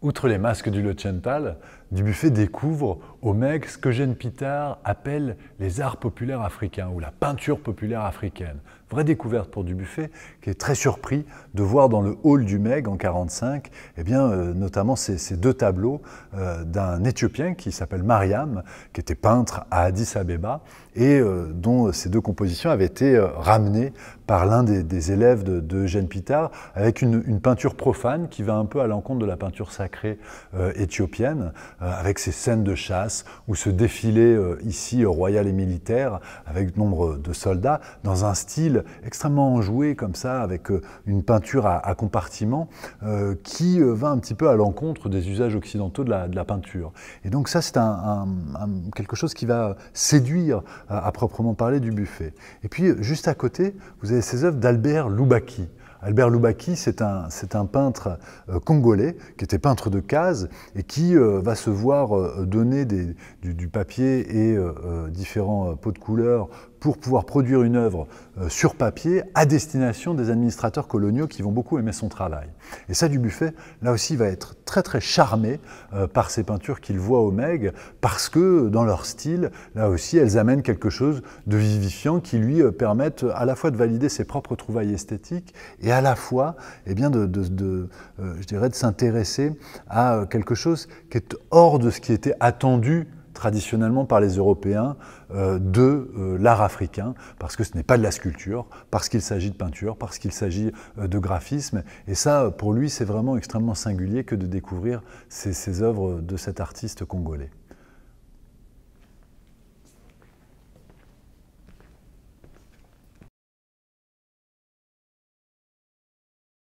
Outre les masques du Lochental, Dubuffet découvre au Meg ce qu'Eugène Pitart appelle les arts populaires africains ou la peinture populaire africaine. Vraie découverte pour Dubuffet, qui est très surpris de voir dans le hall du Meg en 1945, notamment ces deux tableaux d'un Éthiopien qui s'appelle Mariam, qui était peintre à Addis Abeba et dont ces deux compositions avaient été ramenées par l'un des élèves d'Eugène Pitart avec une peinture profane qui va un peu à l'encontre de la peinture sacrée éthiopienne, avec ces scènes de chasse ou ce défilé ici royal et militaire avec nombre de soldats dans un style extrêmement enjoué comme ça, avec une peinture à compartiments qui va un petit peu à l'encontre des usages occidentaux de la peinture. Et donc ça, c'est quelque chose qui va séduire à proprement parler Dubuffet. Et puis juste à côté, vous avez ces œuvres d'Albert Loubaki. Albert Loubaki, c'est un peintre congolais qui était peintre de cases et qui va se voir donner du papier et différents pots de couleurs pour pouvoir produire une œuvre sur papier à destination des administrateurs coloniaux qui vont beaucoup aimer son travail. Et ça, Dubuffet, là aussi, va être très très charmé par ces peintures qu'il voit au Meg, parce que dans leur style, là aussi, elles amènent quelque chose de vivifiant qui lui permettent à la fois de valider ses propres trouvailles esthétiques et à la fois je dirais, de s'intéresser à quelque chose qui est hors de ce qui était attendu traditionnellement par les Européens de l'art africain, parce que ce n'est pas de la sculpture, parce qu'il s'agit de peinture, parce qu'il s'agit de graphisme. Et ça, pour lui, c'est vraiment extrêmement singulier que de découvrir ces œuvres de cet artiste congolais.